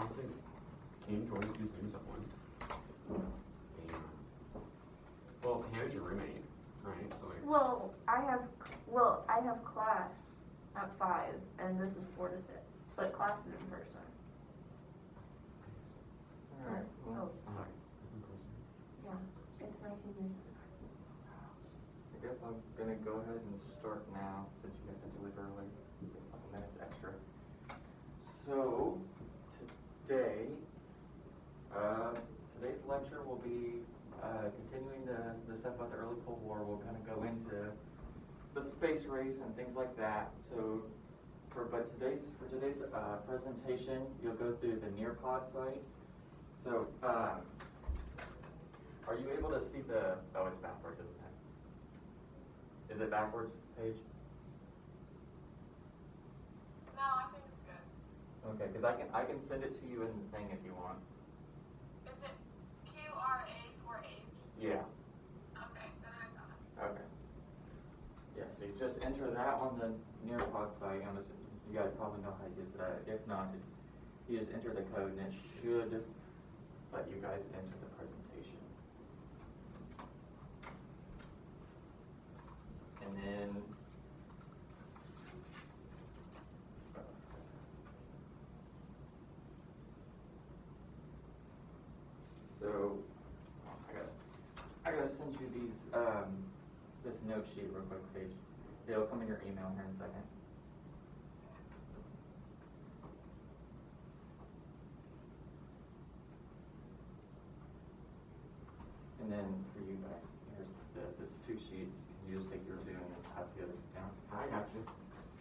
honestly, King joins these rooms at once. And, well, Hannah's your roommate, right? So like, Well, I have class at 5, and this is 4 to 6, but class is in person. Alright, well, alright, it's in person. Yeah, it's my seniors. I guess I'm gonna go ahead and start now, since you guys had to leave early, a couple minutes extra. So, today's lecture will be continuing the stuff about the early Cold War. We'll kind of go into the space race and things like that. So, for today's presentation, you'll go through the Nearpod site. So, are you able to see the? Oh, it's backwards, isn't it? Is it backwards, Paige? No, I think it's good. Okay, because I can send it to you in the thing if you want. Is it QRA4H? Yeah. Okay, then I got it. Okay. Yeah, so you just enter that on the Nearpod site. You guys probably know how to use that. If not, you just enter the code and it should let you guys enter the presentation. And then so I gotta send you these this note sheet real quick, Paige. It'll come in your email here in a second. And then for you guys, here's this. It's 2 sheets. You just take yours in and pass the other down. I got you.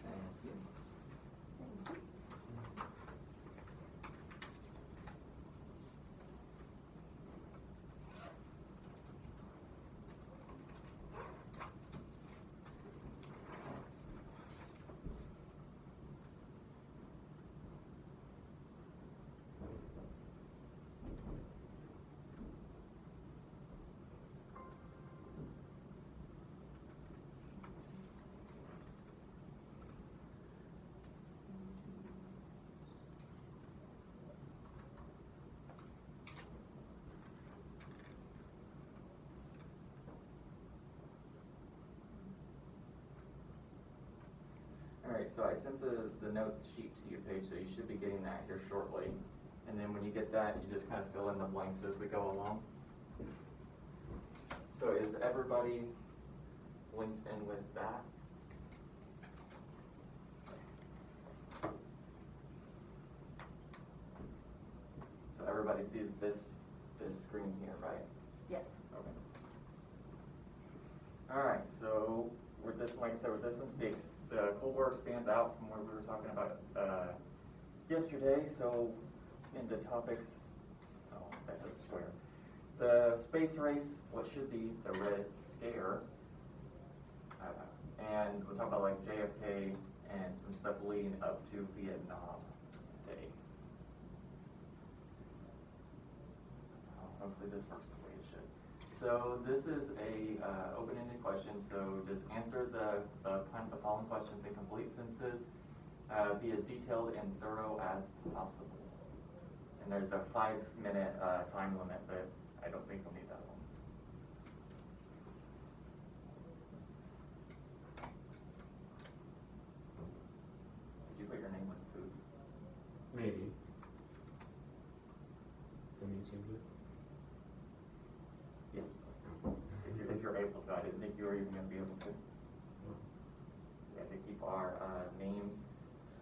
Thank you. Alright, so I sent the note sheet to you, Paige, so you should be getting that here shortly. And then when you get that, you just kind of fill in the blanks as we go along. So is everybody linked in with that? So everybody sees this screen here, right? Yes. Okay. Alright, so with this, like I said, with this one, the Cold War expands out from what we were talking about yesterday, so into topics, oh, I said square. The space race, what should be the Red Scare, and we'll talk about like JFK and some stuff leading up to Vietnam Day. Hopefully this works the way it should. So this is a open-ended question, so just answer the following questions in complete sentences. Be as detailed and thorough as possible. And there's a 5-minute time limit, but I don't think we'll need that long. Did you put your name was food? Maybe. Can you seem good? Yes. If you're able to. I didn't think you were even going to be able to. We have to keep our names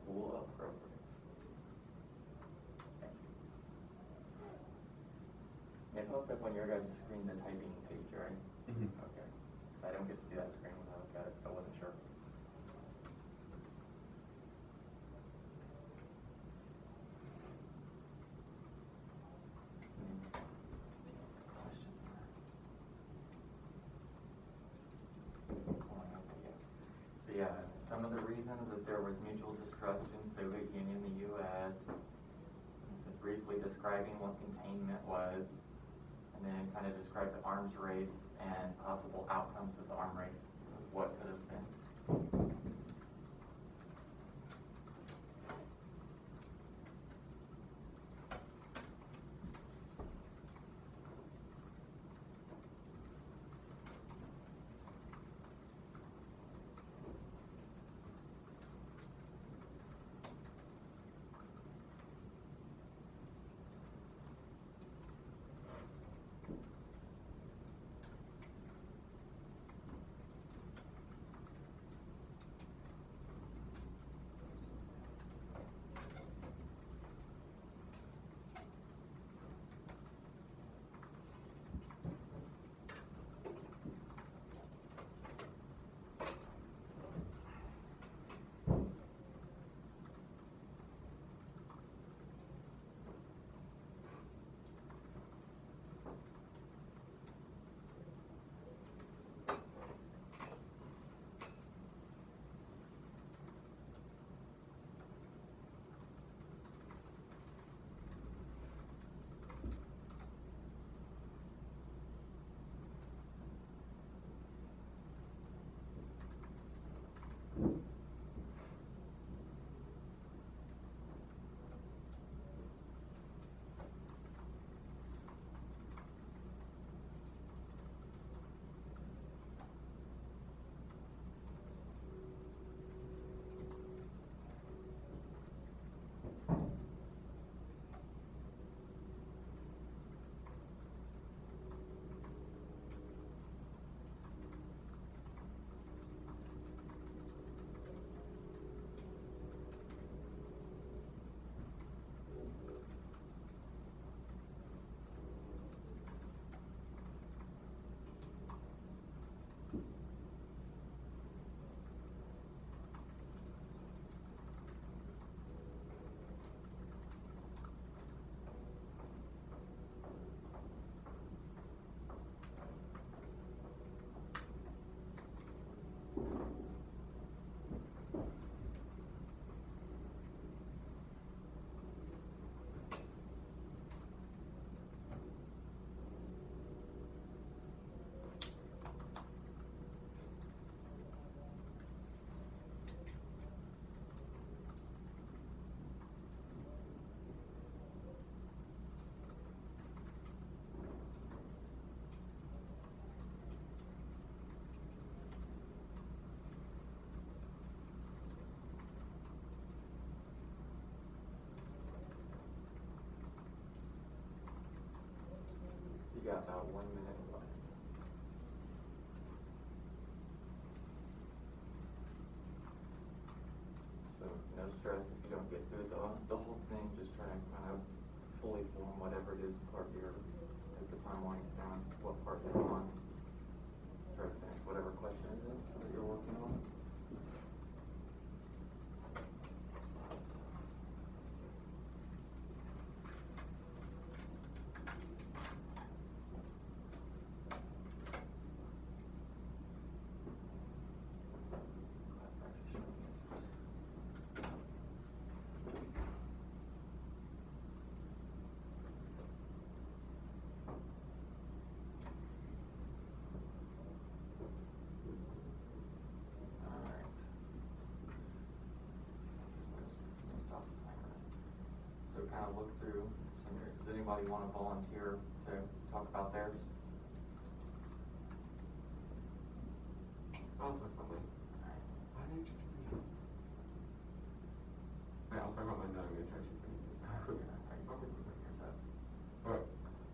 school appropriate. Thank you. It popped up on your guys' screen, the typing page, right? Mm-hmm. Okay. I don't get to see that screen when I look at it, so I wasn't sure. So yeah, some of the reasons that there was mutual distrust between Soviet Union and the U.S. So briefly describing what containment was, and then kind of describe the arms race and possible outcomes of the arms race, what could have been. 1 minute left. So no stress if you don't get through the whole thing, just try to kind of fully form whatever it is part you're, as the time winds down, what part you're on. Try to finish whatever question it is that you're working on. That's actually showing answers. Alright. Let me stop the timer. So kind of look through some, does anybody want to volunteer to talk about theirs? I'll talk about mine. Alright. Why didn't you do me? Yeah, I'll talk about mine, then I'm gonna charge you for it. Okay,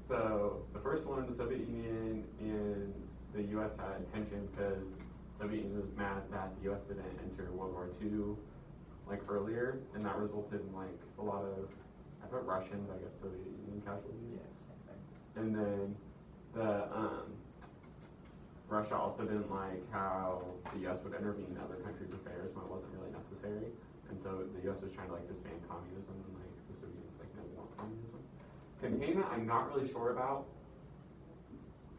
so the first one, the Soviet Union and the U.S. had tension because Soviet Union was mad that the U.S. didn't enter World War II like earlier, and that resulted in like a lot of, I put Russian, but I guess Soviet Union casualties. Yeah, same thing. And then the Russia also didn't like how the U.S. would intervene in other countries' affairs when it wasn't really necessary, and so the U.S. was trying to like disband communism, and like the Soviets like no more communism. Containment, I'm not really sure about.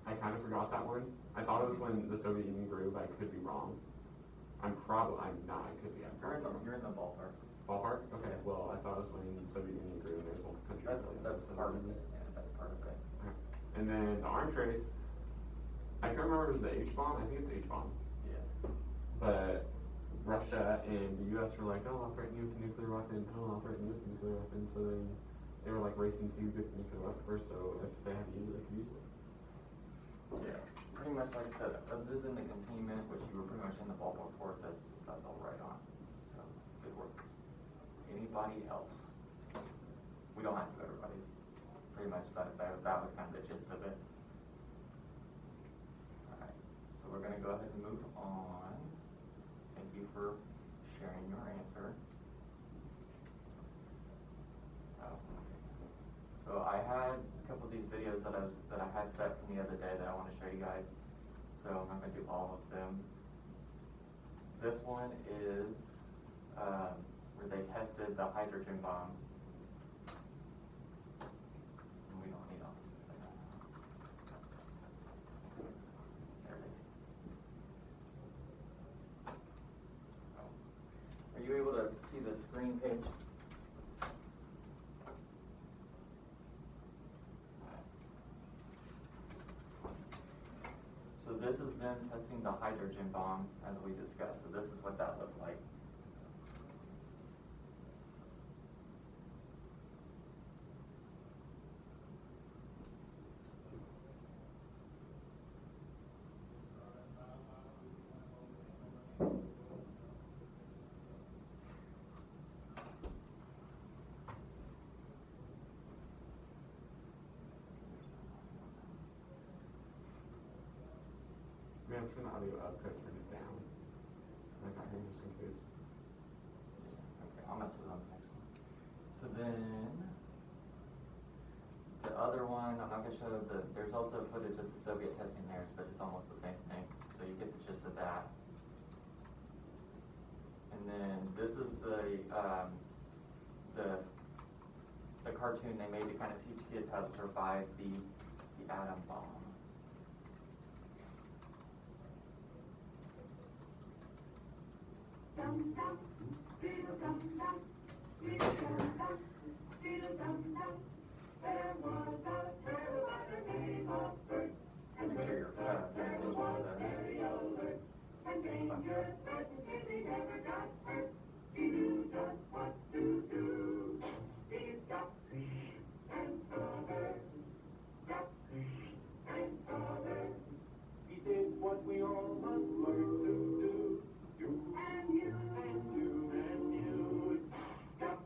I kind of forgot that one. I thought it was when the Soviet Union grew, but I could be wrong. I'm not. I could be. I'm probably wrong. You're in the ballpark. Ballpark? Okay. Well, I thought it was when the Soviet Union grew and there's multiple countries. That's part of it, yeah, that's part of it. And then the arms race, I can't remember if it was the H-bomb. I think it's H-bomb. Yeah. But Russia and the U.S. were like, oh, I'll threaten you with a nuclear weapon. Oh, I'll threaten you with a nuclear weapon. So they were like racing to see who could nuclear weapon first. So if they had to use it, they could use it. Yeah, pretty much like I said, other than the containment, which you were pretty much in the ballpark for, that's all right on. So, good work. Anybody else? We don't have to go everybody's. Pretty much that was kind of the gist of it. Alright, so we're gonna go ahead and move on. Thank you for sharing your answer. So I had a couple of these videos that I had set from the other day that I want to show you guys. So I'm not going to do all of them. This one is where they tested the hydrogen bomb. We don't need all of them. There it is. Are you able to see the screen page? So this is them testing the hydrogen bomb as we discussed. So this is what that looked like. Man, I'm turning the audio up, could turn it down. I got here just in case. Okay, I'll mess with it on the next one. So then, the other one, I'm not gonna show there's also footage of the Soviet testing theirs, but it's almost the same thing. So you get the gist of that. And then this is the cartoon they made to kind of teach kids how to survive the atom bomb. Make sure you're paying attention He did what we all must learn to do. You and you and you and you. Stop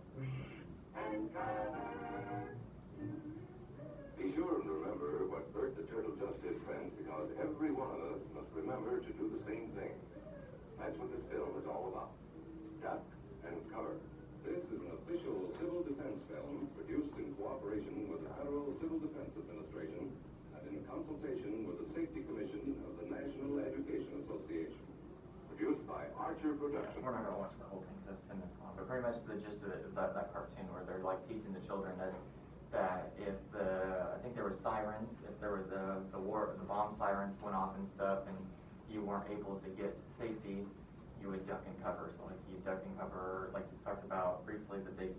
and cover. Be sure to remember what Bert the turtle just did, friends, because every one of us must remember to do the same thing. That's what this film is all about. Duck and cover. This is an official civil defense film produced in cooperation with the Federal Civil Defense Administration and in consultation with the Safety Commission of the National Education Association. Produced by Archer Productions. We're not gonna watch the whole thing because it's 10 minutes long, but pretty much the gist of it is that cartoon where they're like teaching the children that if I think there were sirens, if there were the bomb sirens went off and stuff and you weren't able to get to safety, you would duck and cover. So like you duck and cover, like you talked about briefly, that they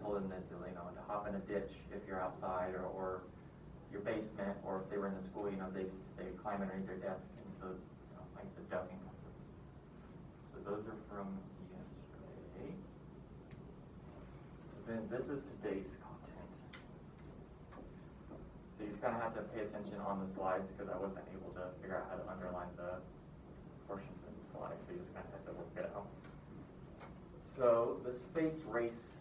told them that, you know, to hop in a ditch if you're outside or your basement, or if they were in the school, you know, they climb underneath their desk, and so, you know, like I said, duck and cover. So those are from yesterday. So then this is today's content. So you just kind of have to pay attention on the slides because I wasn't able to figure out how to underline the portions in the slide, so you just kind of have to work it out. So the space race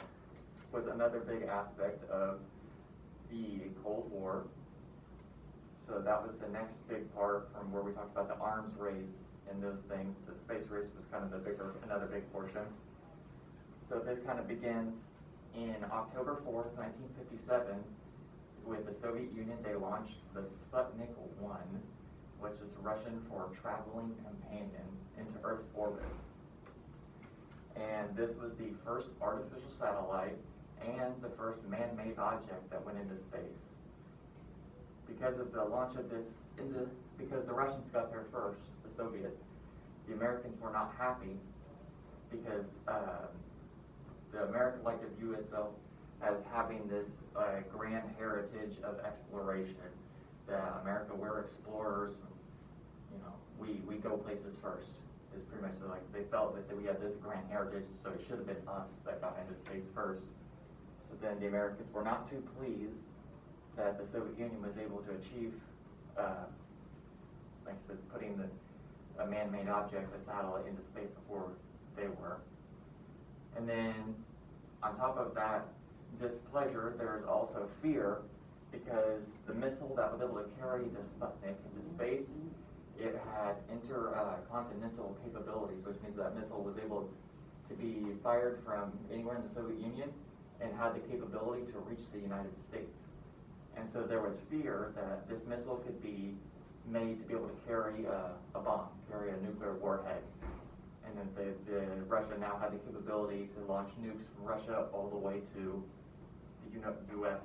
was another big aspect of the Cold War. So that was the next big part from where we talked about the arms race and those things. The space race was kind of another big portion. So this kind of begins in October 4th, 1957, with the Soviet Union. They launched the Sputnik 1, which is Russian for traveling companion, into Earth's orbit. And this was the first artificial satellite and the first man-made object that went into space. Because of the launch of this, because the Russians got there first, the Soviets, the Americans were not happy because the America liked to view itself as having this grand heritage of exploration. That America, we're explorers, you know, we go places first. Is pretty much like they felt that we had this grand heritage, so it should have been us that got into space first. So then the Americans were not too pleased that the Soviet Union was able to achieve, like I said, putting a man-made object, a satellite, into space before they were. And then on top of that displeasure, there was also fear because the missile that was able to carry the Sputnik into space, it had intercontinental capabilities, which means that missile was able to be fired from anywhere in the Soviet Union and had the capability to reach the United States. And so there was fear that this missile could be made to be able to carry a bomb, carry a nuclear warhead. And then the Russia now had the capability to launch nukes from Russia all the way to the U.S.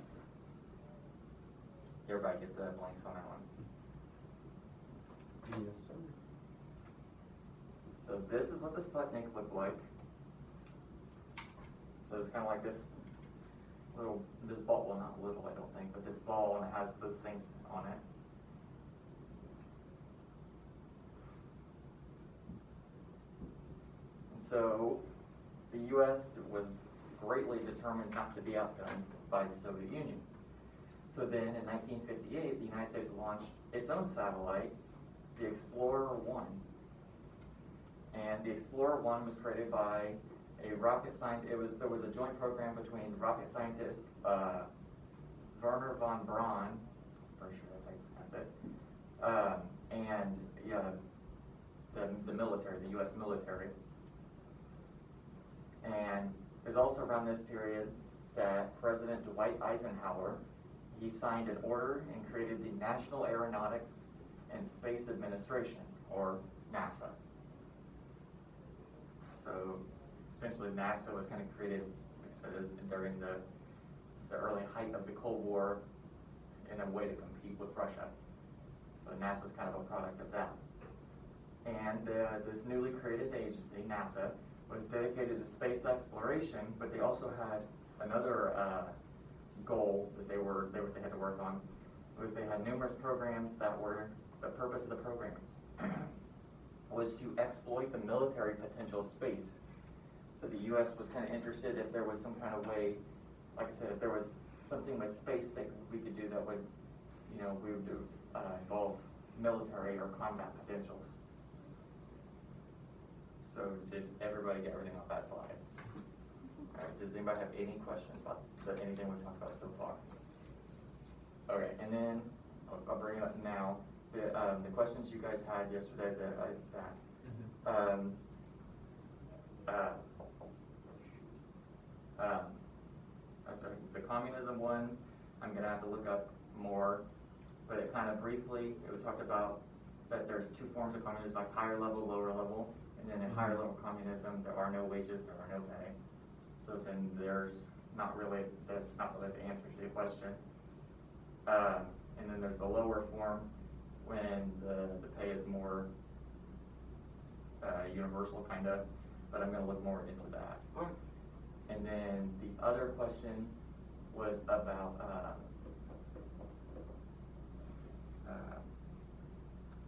Everybody get the blanks on that one. Yes, sir. So this is what the Sputnik looked like. So it's kind of like this ball, well not little I don't think, but this ball, and it has those things on it. And so the U.S. was greatly determined not to be outdone by the Soviet Union. So then in 1958, the United States launched its own satellite, the Explorer 1. And the Explorer 1 was created by a rocket scientist. There was a joint program between rocket scientist Wernher von Braun, for sure that's it, and the military, the U.S. military. And it was also around this period that President Dwight Eisenhower, he signed an order and created the National Aeronautics and Space Administration, or NASA. So essentially NASA was kind of created, like I said, during the early height of the Cold War in a way to compete with Russia. So NASA is kind of a product of that. And this newly created agency, NASA, was dedicated to space exploration, but they also had another goal that they had to work on, was they had numerous programs that were, the purpose of the programs was to exploit the military potential of space. So the U.S. was kind of interested if there was some kind of way, like I said, if there was something with space that we could do that would, we would do, involve military or combat potentials. So did everybody get everything off that slide? All right, does anybody have any questions about anything we've talked about so far? Okay, and then I'll bring it up now. The questions you guys had yesterday I'm sorry, the communism one, I'm gonna have to look up more, but it kind of briefly, it talked about that there's two forms of communism, like higher level, lower level, and then in higher level communism, there are no wages, there are no pay. So then that's not really the answer to your question. And then there's the lower form, when the pay is more universal, kind of, but I'm gonna look more into that. And then the other question was about,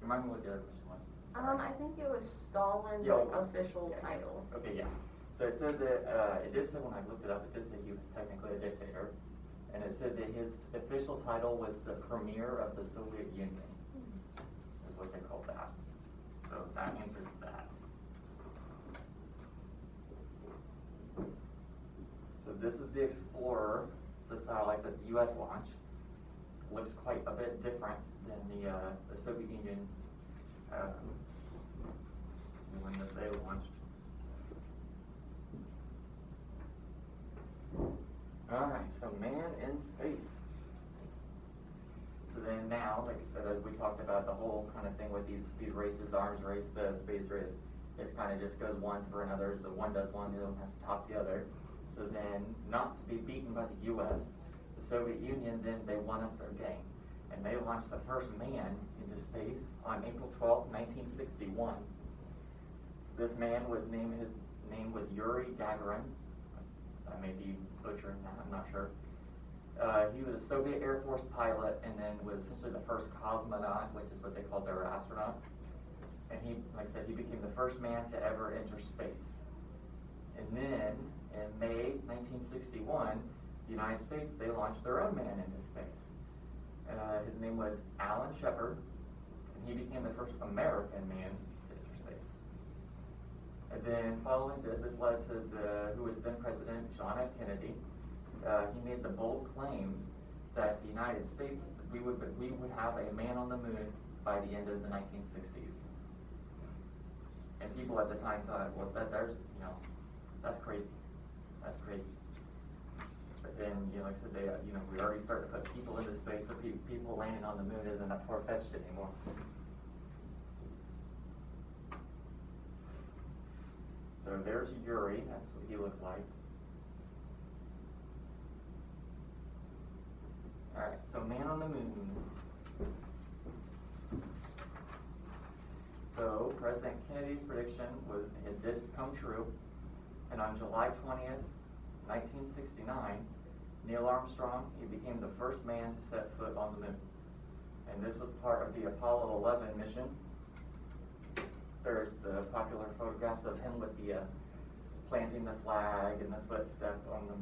remind me what the other question was. I think it was Stalin's Yeah, like okay. official Yeah, title. Okay, yeah. So it said that, it did say when I looked it up, it did say he was technically a dictator. And it said that his official title was the Premier of the Soviet Union, is what they called that. So that answers that. So this is the Explorer, the satellite that the US launched. Looks quite a bit different than the Soviet Union, one that they launched. Alright, so man in space. So then now, like I said, as we talked about the whole kind of thing with these races, the arms race, the space race, it kind of just goes one for another, so one does one, the other one has to top the other. So then, not to be beaten by the US, the Soviet Union, then they won up their game. And they launched the first man into space on April 12th, 1961. This man his name was Yuri Gagarin. I may be butchering that, I'm not sure. He was a Soviet Air Force pilot and then was essentially the first cosmonaut, which is what they called their astronauts. And he, like I said, he became the first man to ever enter space. And then, in May 1961, the United States, they launched their own man into space. His name was Alan Shepard, and he became the first American man to enter space. And then following this led to who was then President John F. Kennedy. He made the bold claim that the United States, we would have a man on the moon by the end of the 1960s. And people at the time thought, well, that's crazy. That's crazy. But then, like I said, we already started to put people into space, so people landing on the moon isn't that far-fetched anymore. So there's Yuri, that's what he looked like. Alright, so man on the moon. So President Kennedy's prediction it did come true. And on July 20th, 1969, Neil Armstrong, he became the first man to set foot on the moon. And this was part of the Apollo 11 mission. There's the popular photographs of him with the planting the flag and the footstep on the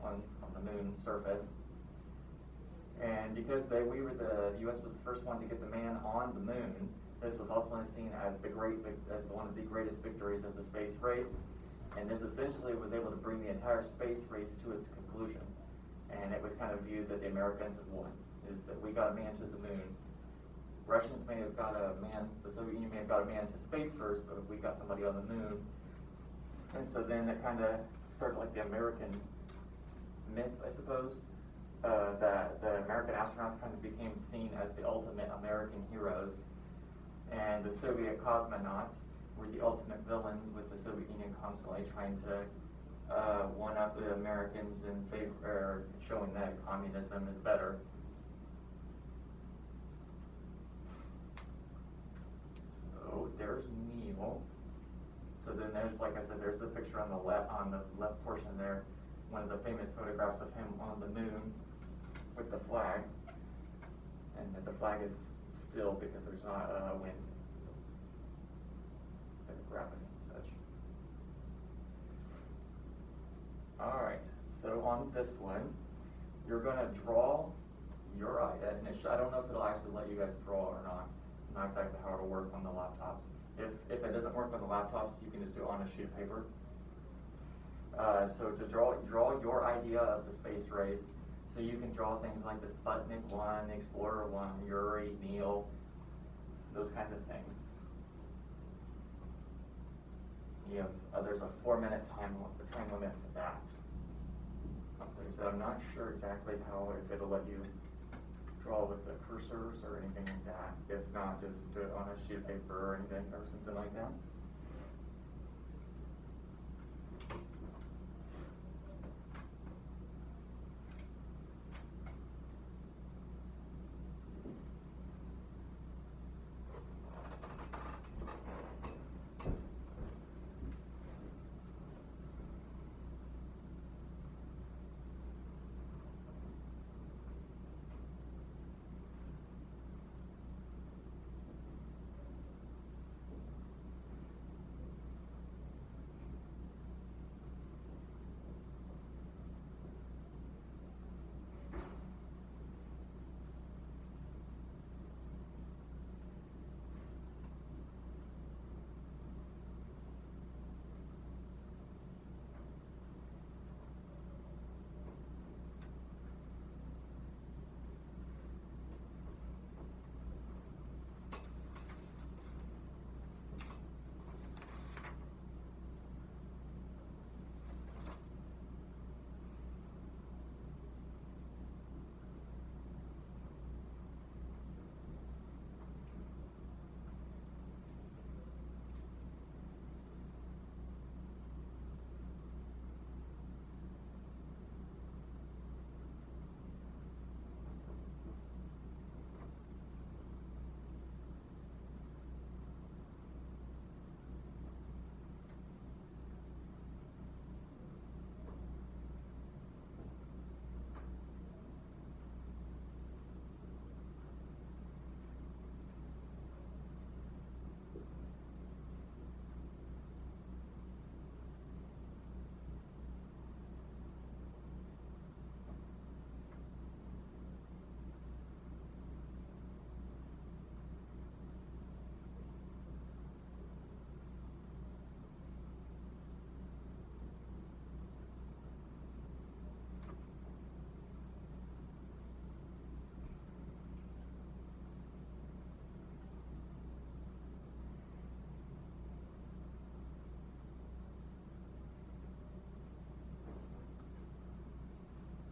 on the moon surface. And because the U.S. was the first one to get the man on the moon, this was ultimately seen as one of the greatest victories of the space race. And this essentially was able to bring the entire space race to its conclusion. And it was kind of viewed that the Americans had won, is that we got a man to the moon. Russians may have got a man, the Soviet Union may have got a man to space first, but we got somebody on the moon. And so then it kind of started like the American myth, I suppose, that the American astronauts kind of became seen as the ultimate American heroes. And the Soviet cosmonauts were the ultimate villains, with the Soviet Union constantly trying to one-up the Americans in favor, showing that communism is better. So there's Neil. So then there's, like I said, there's the picture on the left portion there, one of the famous photographs of him on the moon with the flag, and that the flag is still because there's not wind, gravity and such. All right, so on this one, you're going to draw your idea, and I don't know if it'll actually let you guys draw or not. Not exactly how it'll work on the laptops. If it doesn't work on the laptops, you can just do it on a sheet of paper. So to draw your idea of the space race, so So you can draw things like the Sputnik 1, the Explorer 1, Yuri, Neil, those kinds of things. You have, there's a 4-minute time limit for that. Like I said, I'm not sure exactly how, if it'll let you draw with the cursors or anything like that. If not, just do it on a sheet of paper or anything or something like that.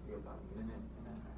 Give about a minute and a half.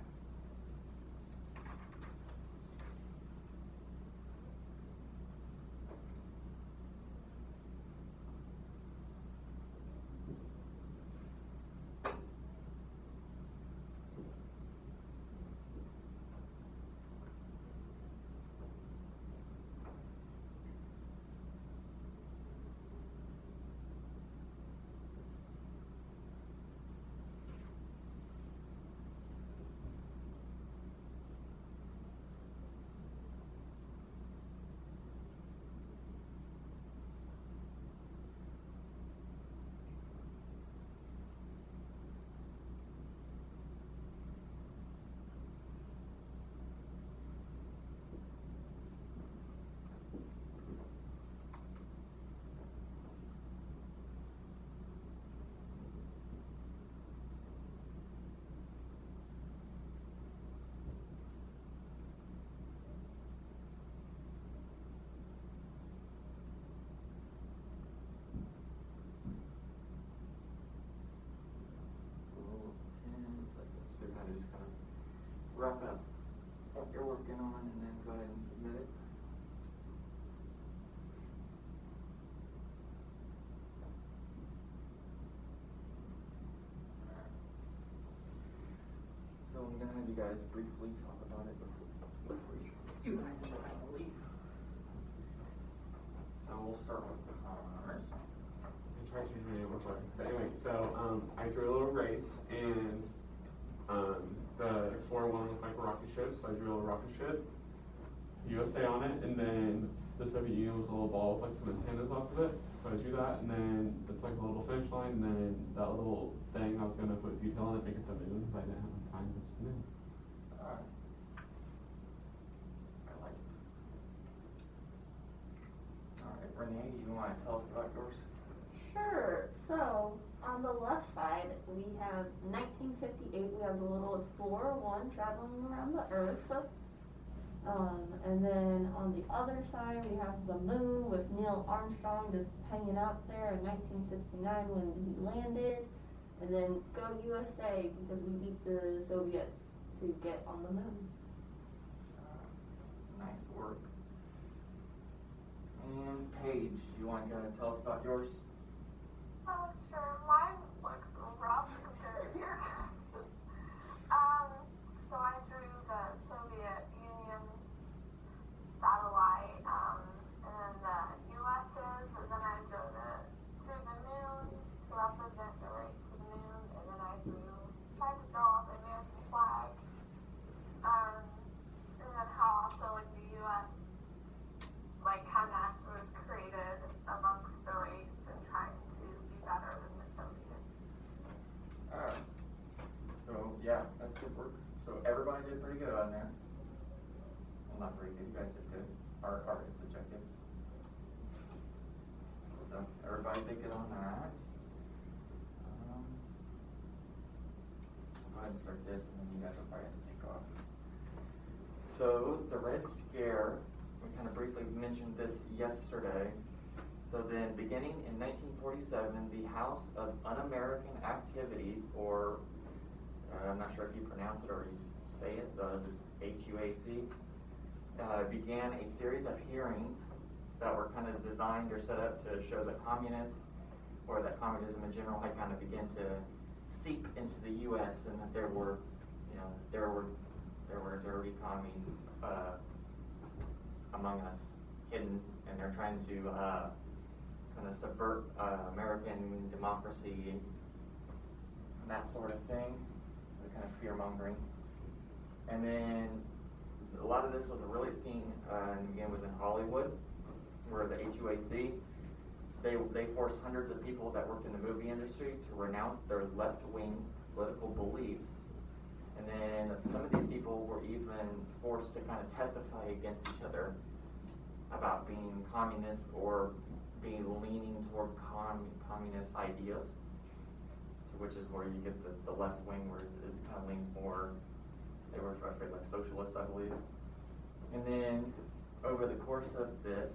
So kind of just kind of wrap up what you're working on and then go ahead and submit it. So I'm gonna have you guys briefly talk about it before you guys end up having to leave. So we'll start with Connors. I tried changing my name before. But anyway, so I drew a little race, and the Explorer 1 was like a rocket ship, so I drew a little rocket ship, USA on it, and then the Soviet Union was a little ball with like some antennas off of it, so I drew that, and then it's like a little finish line, and then that little thing I was gonna put detail on it, make it the moon, but I didn't have time to submit. Alright. I like it. Alright, Renee, do you wanna tell us about yours? Sure. So, on the left side, we have 1958, we have the little Explorer 1 traveling around the Earth. And then on the other side, we have the moon with Neil Armstrong just hanging out there in 1969 when he landed. And then go USA because we beat the Soviets to get on the moon. Nice work. And Paige, you want to go and tell us about yours? Oh, sure. Mine looks rough compared to yours. So I drew the Soviet Union's satellite, and then the US's, and then I drew the moon to represent the race to the moon, and then I tried to draw the American flag, and then how also in the US, like how NASA was created amongst the race and trying to be better than the Soviets. Alright. So, yeah, that's good work. So everybody did pretty good on there. Well, not very good, you guys did good. Art is subjective. So everybody did good on that. I'll go ahead and start this, and then you guys will probably have to take off. So the Red Scare, we kind of briefly mentioned this yesterday. So then, beginning in 1947, the House of Un-American Activities, or I'm not sure if you pronounce it or you say it, so just HUAC, began a series of hearings that were kind of designed or set up to show that communists, or that communism in general, had kind of begun to seep into the U.S. and that there were dirty commies among us, hidden, and they're trying to kind of subvert American democracy and that sort of thing, the kind of fear-mongering. And then a lot of this was really seen, and again, was in Hollywood, where the HUAC, they forced hundreds of people that worked in the movie industry to renounce their left-wing political beliefs. And then some of these people were even forced to kind of testify against each other about being communists or being leaning toward communist ideas, so which is where you get the left wing, where it kind of leans more, they were afraid like socialists, I believe. And then over the course of this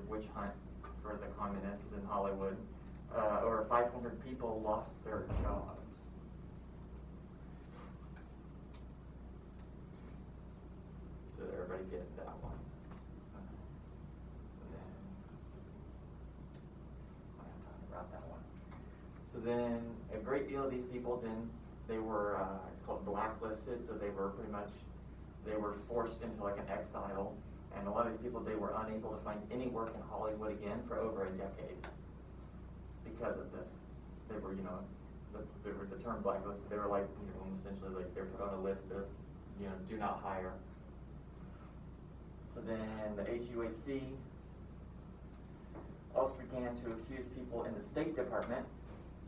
witch hunt for the communists in Hollywood, over 500 people lost their jobs. So did everybody get that one? So then a great deal of these people, then they were, it's called blacklisted, so they were pretty much, they were forced into like an exile, and a lot of these people, they were unable to find any work in Hollywood again for over a decade because of this. They were, the term blacklisted, they were like, essentially like they're put on a list of, do not hire. So then the HUAC also began to accuse people in the State Department,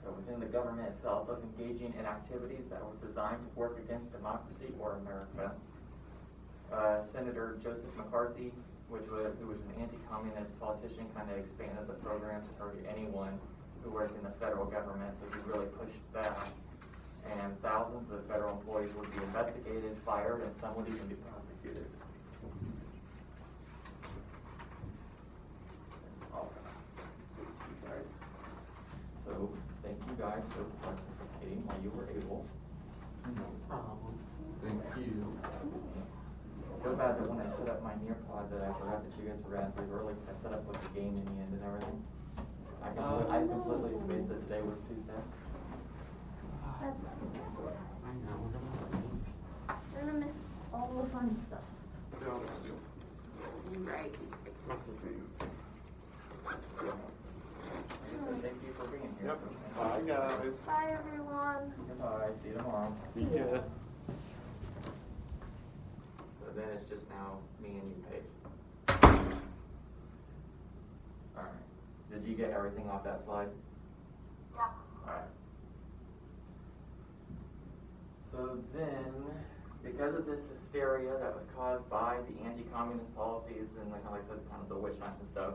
so within the government itself, of engaging in activities that were designed to work against democracy or America. Senator Joseph McCarthy, who was an anti-communist politician, kind of expanded the program to target anyone who worked in the federal government, so he really pushed that. And thousands of federal employees would be investigated, fired, and some would even be prosecuted. So, thank you guys for participating while you were able. No problem. Thank you. Feel bad that when I set up my Nearpod that I forgot that you guys were gonna leave early. I set up with the game in the end and everything. I completely spaced that today was Tuesday. That's I know. we're gonna miss all the fun stuff. Right. So thank you for being here. Yep. Bye, guys. Bye, everyone. Goodbye. See you tomorrow. See ya. So then it's just now me and you, Paige. Alright. Did you get everything off that slide? Yeah. Alright. So then, because of this hysteria that was caused by the anti-communist policies and like I said, kind of the witch hunt and stuff,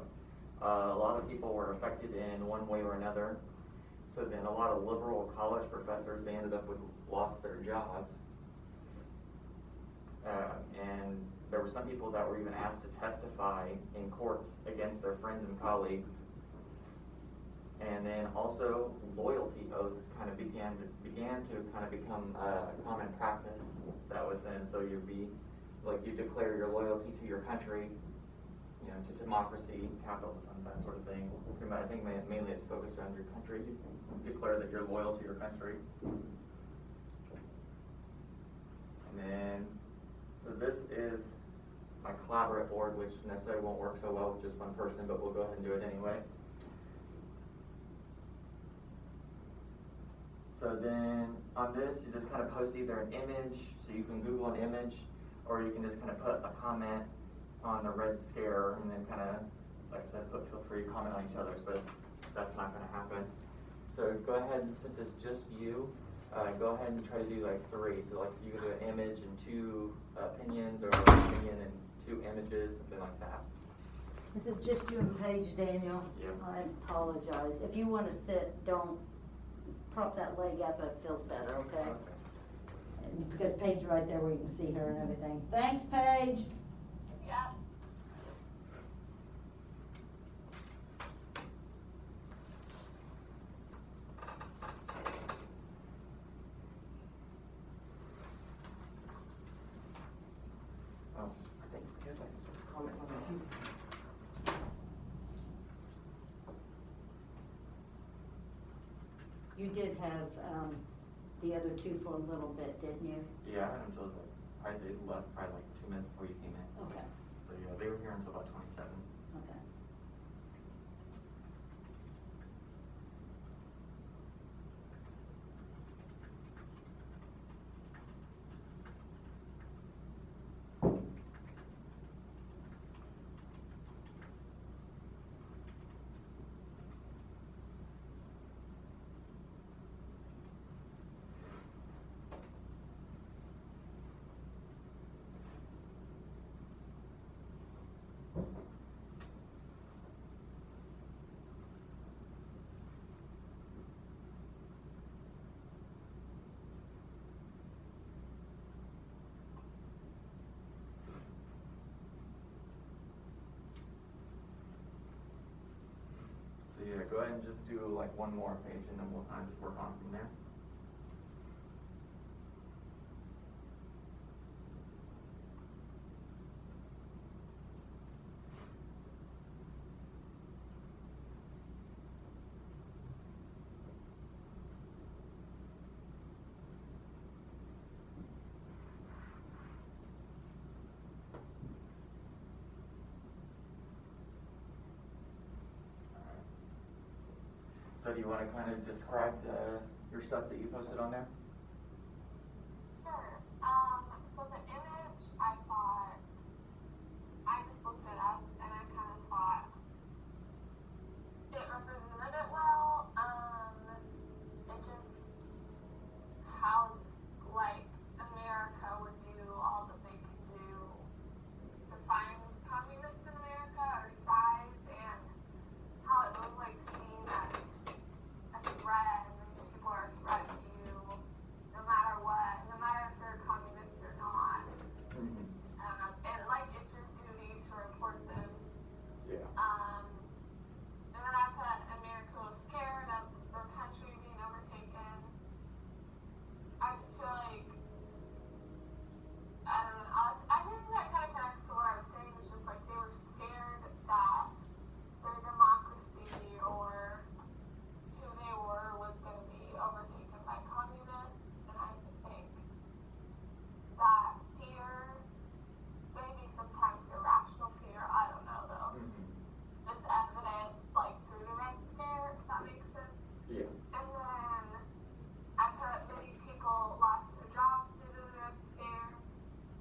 a lot of people were affected in one way or another. So then a lot of liberal college professors, they ended up with lost their jobs. And there were some people that were even asked to testify in courts against their friends and colleagues. And then also loyalty oaths kind of began to kind of become a common practice. That was then, so you'd be, like, you declare your loyalty to your country, you know, to democracy, capitalism, that sort of thing. I think mainly it's focused on your country. You declare that you're loyal to your country. And then, so this is my collaborate board, which necessarily won't work so well with just one person, but we'll go ahead and do it anyway. So then on this, you just kind of post either an image, so you can Google an image, or you can just kind of put a comment on the Red Scare, and then kind of, like I said, feel free to comment on each other's, but that's not going to happen. So go ahead, and since it's just you, go ahead and try to do like 3. So like you can do an image and 2 opinions, or an opinion and 2 images, something like that. This is just you and Paige, Daniel. Yep. I apologize. If you want to sit, don't prop that leg up, it feels better, okay? And because Paige right there where you can see her and everything. Thanks, Paige. Yeah. Oh, I think there's like comments on that too. You did have, the other 2 for a little bit, didn't you? Yeah, I had them until they left probably like 2 minutes before you came in. Okay, So yeah, they were here until about 27. okay. So yeah, go ahead and just do like 1 more page, and then we'll kind of just work on from there. So do you want to kind of describe your stuff that you posted on there? Sure. So the image, I thought, I just looked it up and I kind of thought it represented it well. It just how like America would do all that they could do to find communists in America or spies, and how it was like seen as a threat, and these people are a threat to you no matter what, no matter if they're communist or not. And like it's your duty to report them. Yeah. And then I put America was scared of their country being overtaken. I just feel like, I don't know, I think that kind of connects to what I was saying, was just like they were scared that their democracy or who they were was going to be overtaken by communists. And I think that fear, maybe sometimes irrational fear, I don't know though, it's evident like through the Red Scare, if that makes sense. Yeah. And then I put many people lost their jobs due to the Red Scare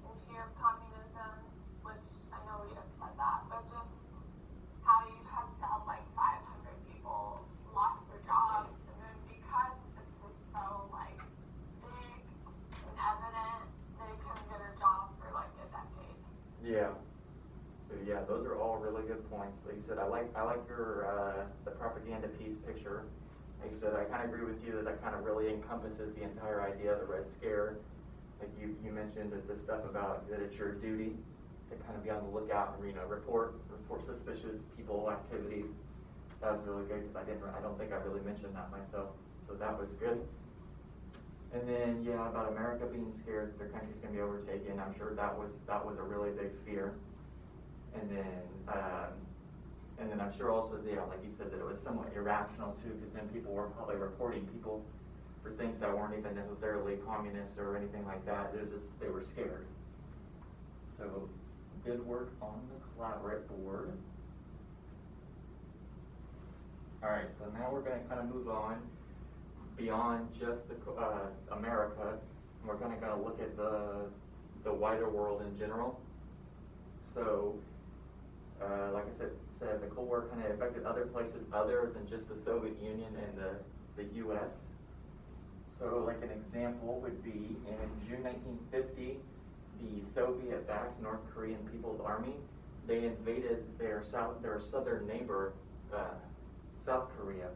and fear of communism, which I know we have said that, but just how you had said like 500 people lost their jobs, and then because this was so like big and evident, they couldn't get a job for like a decade. Yeah. So yeah, those are all really good points. Like you said, I like your the propaganda piece picture. like I said, I kind of agree with you that that kind of really encompasses the entire idea of the Red Scare. Like you mentioned that the stuff about that it's your duty to kind of be on the lookout and, you know, report suspicious people, activities. That was really good because I don't think I really mentioned that myself. So that was good. And then, yeah, about America being scared that their country's gonna be overtaken. I'm sure that was a really big fear. And then I'm sure also, yeah, like you said, that it was somewhat irrational too, because then people were probably reporting people for things that weren't even necessarily communists or anything like that. It was just, they were scared. So, good work on the collaborate board. Alright, so now we're gonna kind of move on beyond just the, America. And we're gonna look at the wider world in general. So, like I said, the Cold War kind of affected other places other than just the Soviet Union and the U.S. So, like an example would be in June 1950, the Soviet-backed North Korean People's Army, they invaded their southern neighbor, South Korea,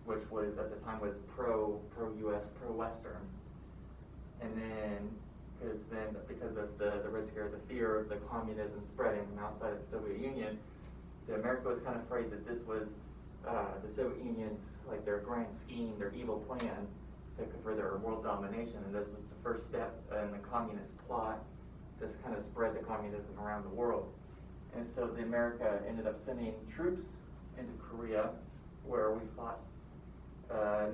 which was at the time was pro-U.S., pro-Western. And then, because of the Red Scare, the fear of the communism spreading from outside of the Soviet Union, America was kind of afraid that this was the Soviet Union's, like, their grand scheme, their evil plan for their world domination, and this was the first step in the communist plot to just kind of spread the communism around the world. And so America ended up sending troops into Korea, where we fought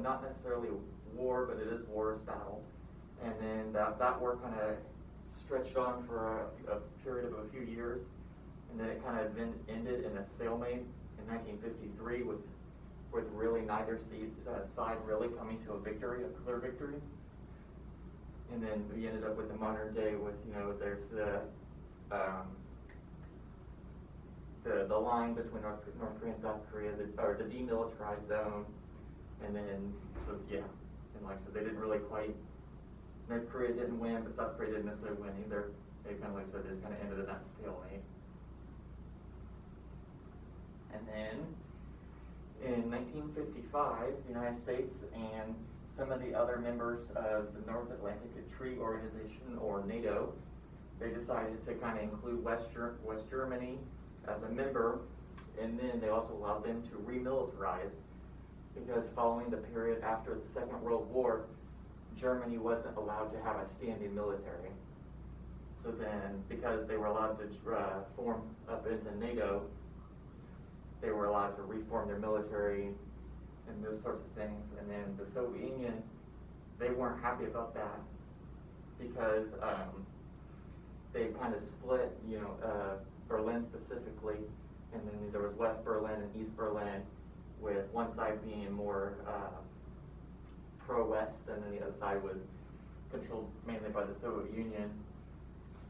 not necessarily war, but it is war, it's battle. And then that war kind of stretched on for a period of a few years, and then it kind of ended in a stalemate in 1953 with really neither side really coming to a victory, a clear victory. And then we ended up with the modern day with, you know, there's the line between North Korea and South Korea, or the demilitarized zone. And then, so yeah, and like I said, they didn't really quite, North Korea didn't win, but South Korea didn't necessarily win either. They kind of, like I said, just kind of ended in that stalemate. And then, in 1955, the United States and some of the other members of the North Atlantic Treaty Organization, or NATO, they decided to kind of include West Germany as a member, and then they also allowed them to remilitarize, because following the period after the Second World War, Germany wasn't allowed to have a standing military. So then, because they were allowed to form up into NATO, they were allowed to reform their military and those sorts of things. And then the Soviet Union, they weren't happy about that, because they kind of split, you know, Berlin specifically, and then there was West Berlin and East Berlin, with one side being more pro-West, and then the other side was controlled mainly by the Soviet Union.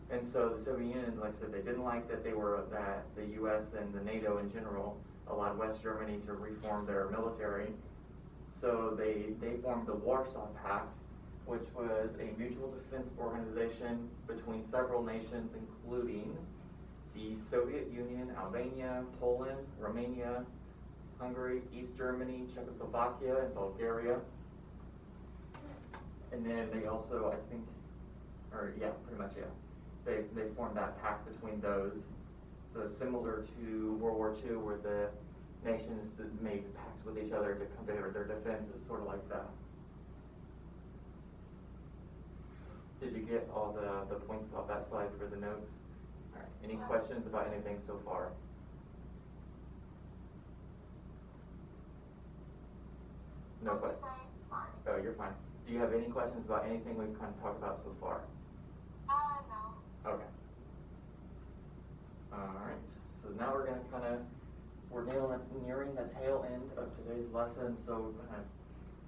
And so the Soviet Union, like I said, they didn't like that that the U.S. and the NATO in general allowed West Germany to reform their military. So they formed the Warsaw Pact, which was a mutual defense organization between several nations, including the Soviet Union, Albania, Poland, Romania, Hungary, East Germany, Czechoslovakia, and Bulgaria. And then they also, I think, pretty much, yeah. They formed that pact between those. So similar to World War II, where the nations made pacts with each other to come together their defense, it's sort of like that. Did you get all the points off that slide for the notes? All right. Any questions about anything so far? No questions. Oh, you're fine. Do you have any questions about anything we've kind of talked about so far? No. Okay. Alright, so now we're nearing the tail end of today's lesson. So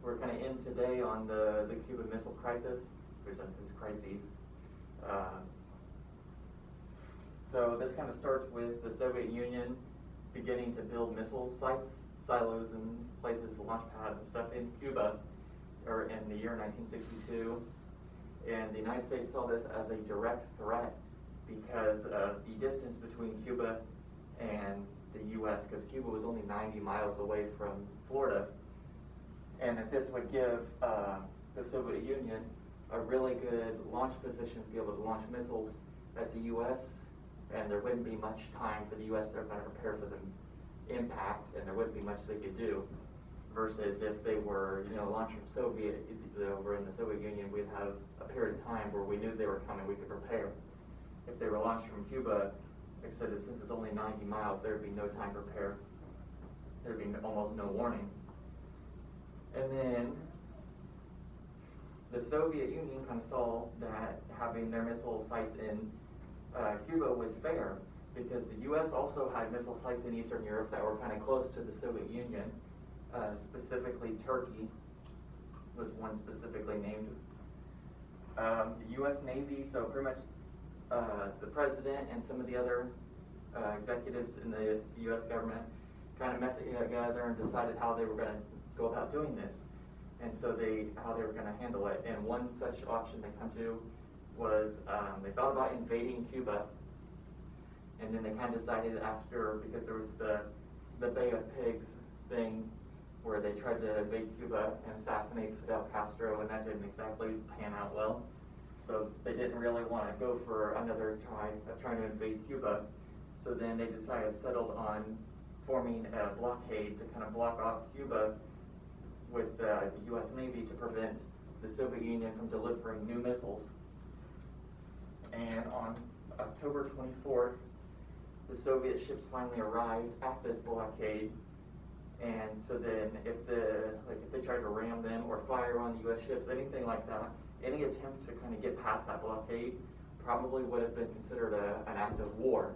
we're kind of in today on the Cuban Missile Crisis, which is crises. So this kind of starts with the Soviet Union beginning to build missile silos and places, launch pads and stuff in Cuba, or in the year 1962. And the United States saw this as a direct threat because of the distance between Cuba and the U.S., because Cuba was only 90 miles away from Florida. and that this would give the Soviet Union a really good launch position to be able to launch missiles at the U.S., and there wouldn't be much time for the U.S. to kind of prepare for the impact, and there wouldn't be much they could do. Versus if they were, launched from over in the Soviet Union, we'd have a period of time where we knew they were coming, we could prepare. If they were launched from Cuba, like I said, since it's only 90 miles, there'd be no time to prepare. There'd be almost no warning. And then the Soviet Union kind of saw that having their missile sites in Cuba was fair, because the U.S. also had missile sites in Eastern Europe that were kind of close to the Soviet Union. Specifically, Turkey was one specifically named. The U.S. Navy, so pretty much the president and some of the other executives in the U.S. government kind of met together and decided how they were going to go about doing this, and so how they were going to handle it. And one such option they come to was they thought about invading Cuba, and then they kind of decided after, because there was the Bay of Pigs thing, where they tried to invade Cuba and assassinate Fidel Castro, and that didn't exactly pan out well. So they didn't really want to go for another try of trying to invade Cuba. So then they settled on forming a blockade to kind of block off Cuba with the U.S. Navy to prevent the Soviet Union from delivering new missiles. And on October 24th, the Soviet ships finally arrived at this blockade. And so then if they tried to ram them or fire on the U.S. ships, anything like that, any attempt to kind of get past that blockade probably would have been considered an act of war.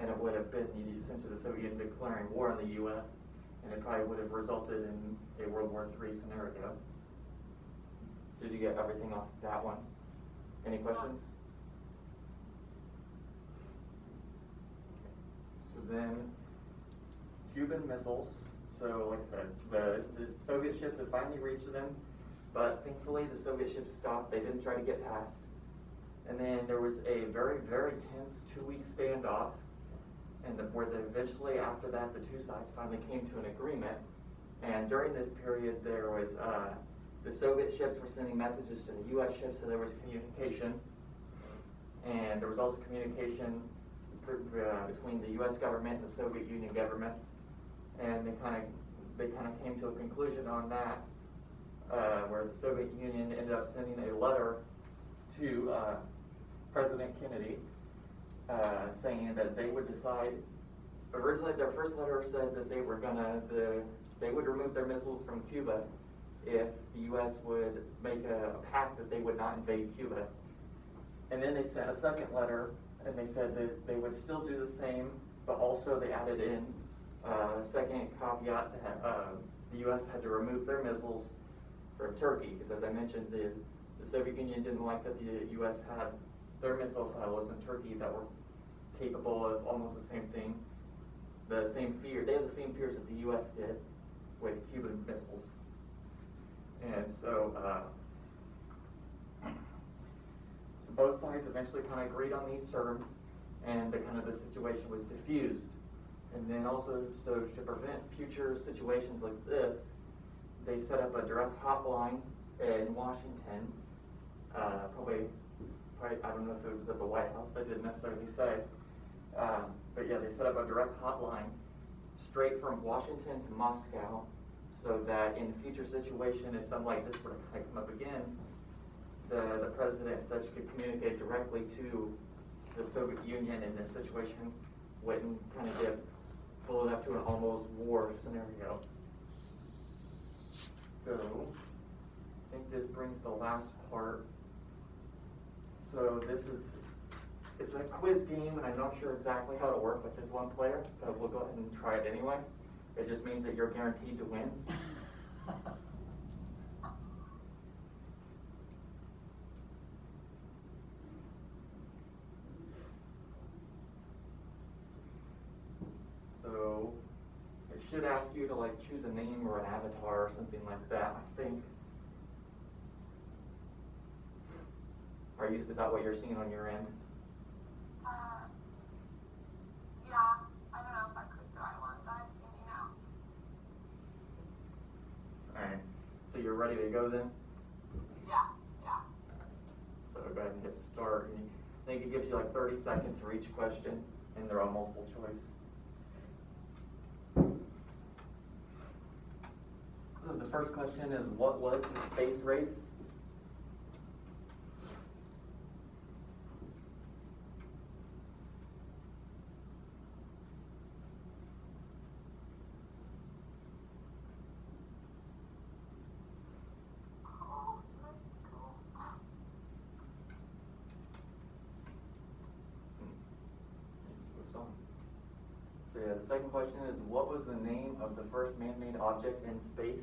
And it would have been essentially the Soviet Union declaring war on the U.S., and it probably would have resulted in a World War III scenario. Did you get everything off that one? Any questions? So then, Cuban missiles. So like I said, the Soviet ships had finally reached them, but thankfully the Soviet ships stopped. They didn't try to get past. And then there was a very, very tense 2-week standoff, and eventually after that the two sides finally came to an agreement. And during this period there was, the Soviet ships were sending messages to the U.S. ships, so there was communication. And there was also communication between the U.S. government and the Soviet Union government. And they kind of came to a conclusion on that, where the Soviet Union ended up sending a letter to President Kennedy, saying that they would decide. Originally, their first letter said that they would remove their missiles from Cuba if the U.S. would make a pact that they would not invade Cuba. And then they sent a second letter, and they said that they would still do the same, but also they added in second caveat that the U.S. had to remove their missiles from Turkey, because as I mentioned, the Soviet Union didn't like that the U.S. had their missile silos in Turkey that were capable of almost the same thing. They have the same fears that the U.S. did with Cuban missiles. And so both sides eventually kind of agreed on these terms, and the situation was diffused. And then also, so to prevent future situations like this, they set up a direct hotline in Washington. Probably, I don't know if it was at the White House, they didn't necessarily say. But yeah, they set up a direct hotline straight from Washington to Moscow, so that in future situation, if something like this were to come up again, the president and such could communicate directly to the Soviet Union, and this situation wouldn't kind of get blown up to an almost war scenario. So, I think this brings the last part. So it's a quiz game, and I'm not sure exactly how to work with just one player, but we'll go ahead and try it anyway. It just means that you're guaranteed to win. So it should ask you to choose a name or an avatar or something like that, I think. Is that what you're seeing on your end? Yeah, I don't know if I clicked the right one, but I see me now. Alright, you're ready to go then? Yeah, yeah. So go ahead and hit start. And I think it gives you like 30 seconds for each question, and they're all multiple choice. So the first question is, what was the space race? Oh, that's cool. Moves on. So yeah, the second question is, what was the name of the first man-made object in space?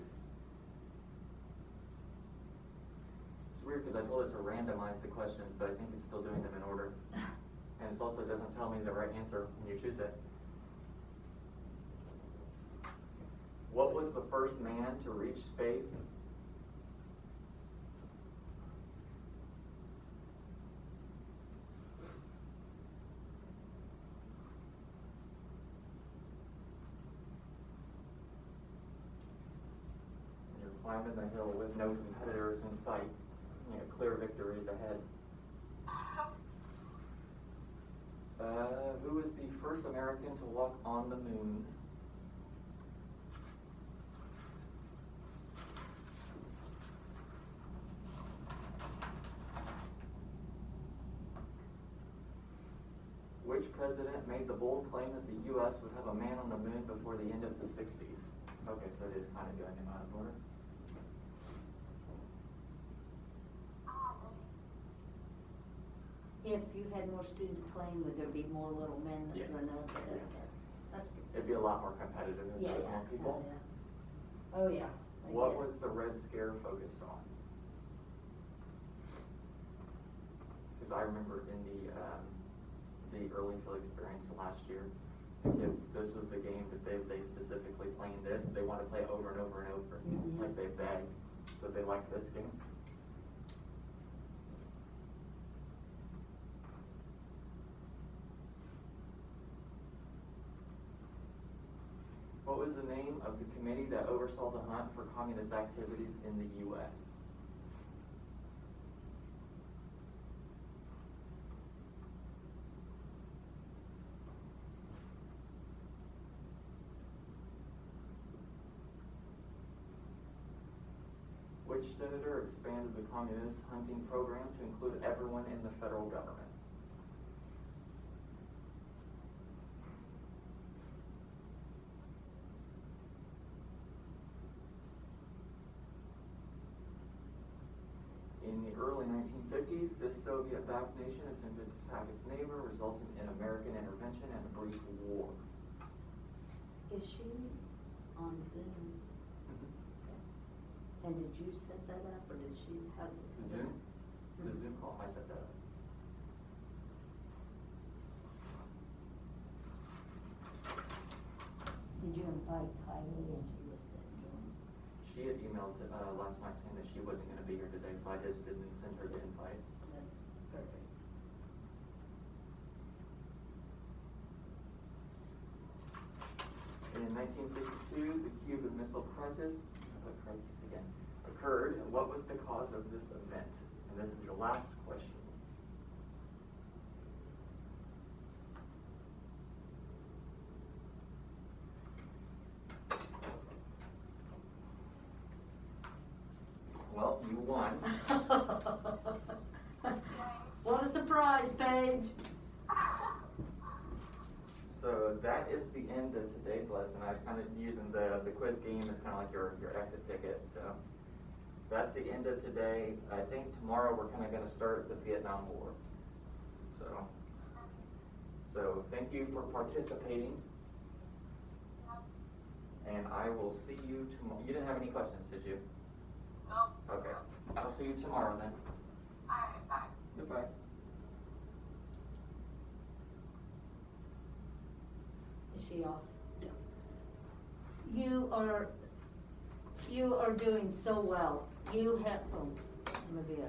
It's weird because I told it to randomize the questions, but I think it's still doing them in order. And it also doesn't tell me the right answer when you choose it. What was the first man to reach space? You're climbing the hill with no competitors in sight. You know, clear victories ahead. Who was the first American to walk on the moon? Which president made the bold claim that the U.S. would have a man on the moon before the end of the 60s? Okay, so it is kind of going in out of order. If you had more students playing, would there be more little men that Yes. run out there? Okay. That's good. It'd be a lot more competitive if Yeah, there were yeah. more people. Oh, yeah. Oh, yeah. I What get it. was the Red Scare focused on? Because I remember in the early field experience last year, the kids, this was the game that they specifically playing this. They want to play it over and over and over, Mhm. like they beg. So they like this game. What was the name of the committee that oversaw the hunt for communist activities in the U.S.? Which senator expanded the communist hunting program to include everyone in the federal government? In the early 1950s, this Soviet-backed nation attempted to attack its neighbor, resulting in American intervention and a brief war. Is she on Zoom? And did you set that up, or did she have? The Zoom? The Zoom call, I set that up. Did you invite Kylie and she was there joining? She had emailed last night saying that she wasn't going to be here today, so I just didn't send her the invite. That's perfect. In 1962, the Cuban Missile Crisis, again, occurred, and what was the cause of this event? And this is your last question. Well, you won. What a surprise, Paige. So that is the end of today's lesson. I was kind of using the quiz game as kind of like your exit ticket. So that's the end of today. I think tomorrow we're kind of going to start the Vietnam War. So thank you for participating. And I will see you tomorrow. You didn't have any questions, did you? No. Okay. I'll see you tomorrow then. Alright, bye. Goodbye. Is she off? Yeah. You are doing so well. You have, oh, Olivia,